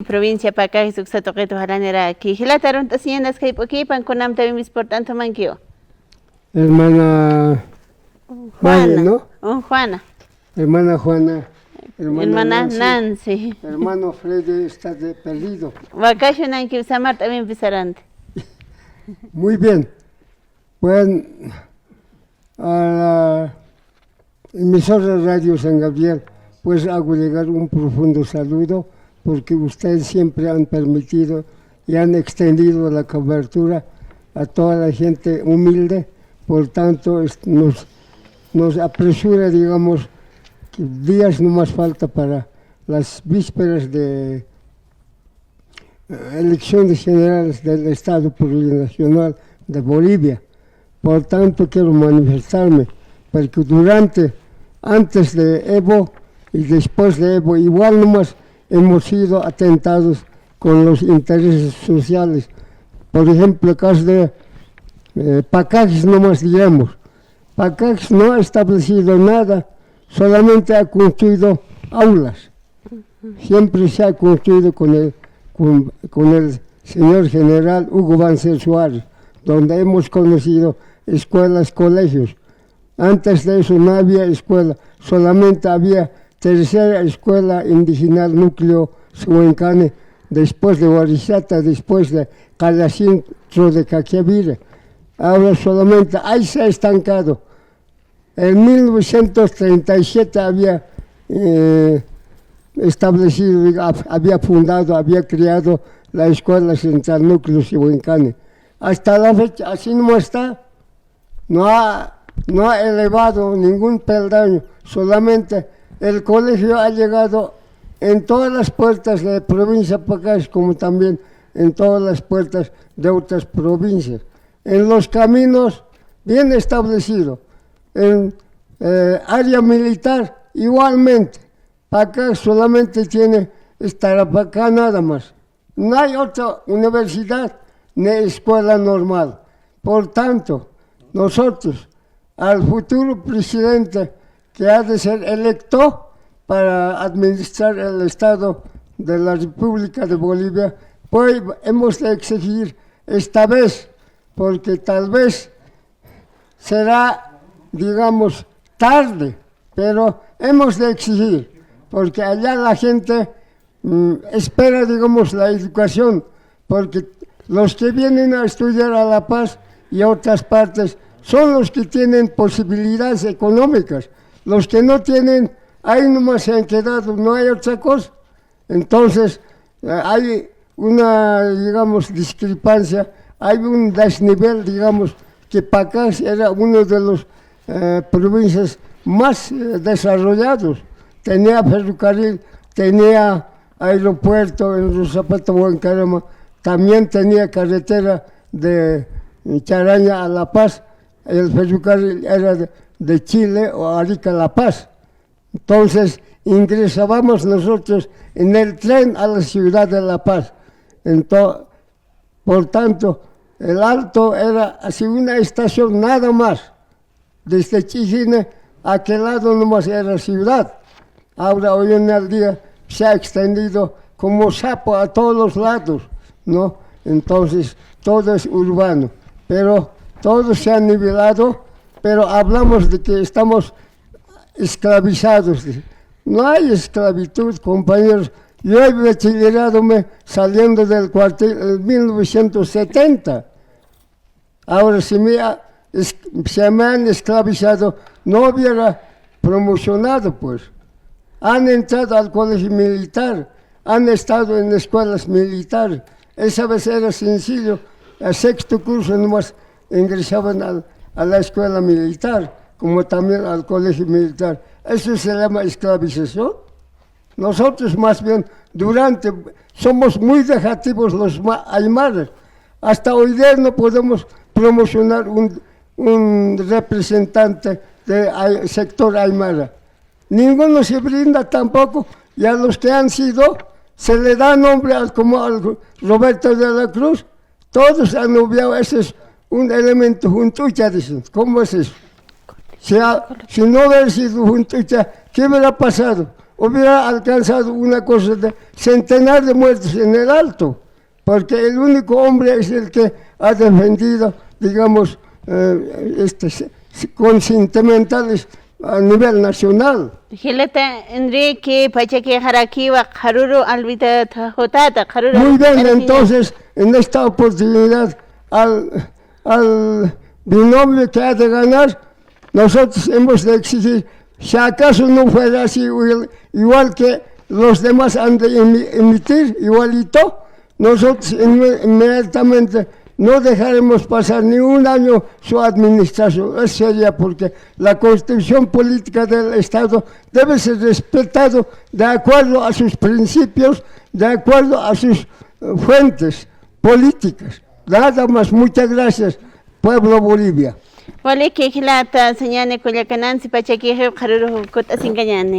Provincia Pacay suksatoqito haranera aquí. Hilataron tasiendas kay pukipan kunam tabimis por tanto manquio. Hermana Maya, ¿no? Juana. Hermana Juana. Hermana Nancy. Hermano Freddy está perdido. Vacacionan que Samar también pisarante. Muy bien. Bueno, a la emisora Radio San Gabriel, pues hago llegar un profundo saludo porque ustedes siempre han permitido y han extendido la cobertura a toda la gente humilde. Por tanto, nos apresura, digamos, que días no más falta para las vísperas de elecciones generales del Estado Plurinacional de Bolivia. Por tanto, quiero manifestarme, porque antes de Evo y después de Evo, igual nomás hemos sido atentados con los intereses sociales. Por ejemplo, el caso de Pacajes nomás digamos. Pacajes no ha establecido nada, solamente ha construido aulas. Siempre se ha construido con el señor general Hugo Banzer Suárez, donde hemos conocido escuelas, colegios. Antes de eso no había escuela, solamente había tercera escuela indígena núcleo Suencane, después de Oarizata, después de Calacintro de Caquiavira. Ahora solamente ahí se ha estancado. En 1937 había establecido, había fundado, había creado la Escuela Central Núcleo Sihuencane. Hasta la fecha, así no está. No ha elevado ningún peldaño, solamente el colegio ha llegado en todas las puertas de la provincia de Pacay, como también en todas las puertas de otras provincias. En los caminos bien establecido, en área militar igualmente. Pacay solamente tiene Tarapacá nada más. No hay otra universidad ni escuela normal. Por tanto, nosotros, al futuro presidente que ha de ser electo para administrar el Estado de la República de Bolivia, pues hemos de exigir esta vez, porque tal vez será, digamos, tarde, pero hemos de exigir, porque allá la gente espera, digamos, la educación, porque los que vienen a estudiar a La Paz y a otras partes son los que tienen posibilidades económicas. Los que no tienen, ahí nomás se han quedado, no hay otra cosa. Entonces, hay una, digamos, discrepancia, hay un desnivel, digamos, que Pacay era uno de los provincias más desarrollados. Tenía ferrocarril, tenía aeropuerto en Rosapato, Huancarama, también tenía carretera de Charaña a La Paz, el ferrocarril era de Chile o Arica a La Paz. Entonces ingresábamos nosotros en el tren a la ciudad de La Paz. Por tanto, el Alto era así una estación nada más. Desde Chijine a aquel lado nomás era ciudad. Ahora hoy en el día se ha extendido como sapo a todos los lados, ¿no? Entonces todo es urbano, pero todo se ha nivelado, pero hablamos de que estamos esclavizados. No hay esclavitud, compañeros. Yo he bachillerado saliendo del cuartel en 1970. Ahora se me han esclavizado, no hubiera promocionado, pues. Han entrado al colegio militar, han estado en escuelas militares. Esa vez era sencillo, al sexto curso nomás ingresaban a la escuela militar, como también al colegio militar. Eso se llama esclavización. Nosotros más bien somos muy dejativos los aymaras. Hasta hoy día no podemos promocionar un representante del sector aymara. Ninguno se brinda tampoco, y a los que han sido se le da nombre como al Roberto de la Cruz. Todos han obviado, ese es un elemento juntucha, dicen. ¿Cómo es eso? Si no hubiera sido juntucha, ¿qué hubiera pasado? hubiera alcanzado una cosa de centenar de muertos en el Alto, porque el único hombre es el que ha defendido, digamos, con sentimentales a nivel nacional. Hilata Enrique Pachaki Harakiwa Haruru Albita Jotata Haruru. Muy bien, entonces, en esta oportunidad, al binomio que ha de ganar, nosotros hemos de exigir, si acaso no fuera así, igual que los demás han de emitir, igualito, nosotros inmediatamente no dejaremos pasar ni un año su administración. Eso sería porque la constitución política del Estado debe ser respetado de acuerdo a sus principios, de acuerdo a sus fuentes políticas. Nada más, muchas gracias, pueblo Bolivia. Wale que hilata señane Culiacanansi Pachaki Haruru Kota Singañane.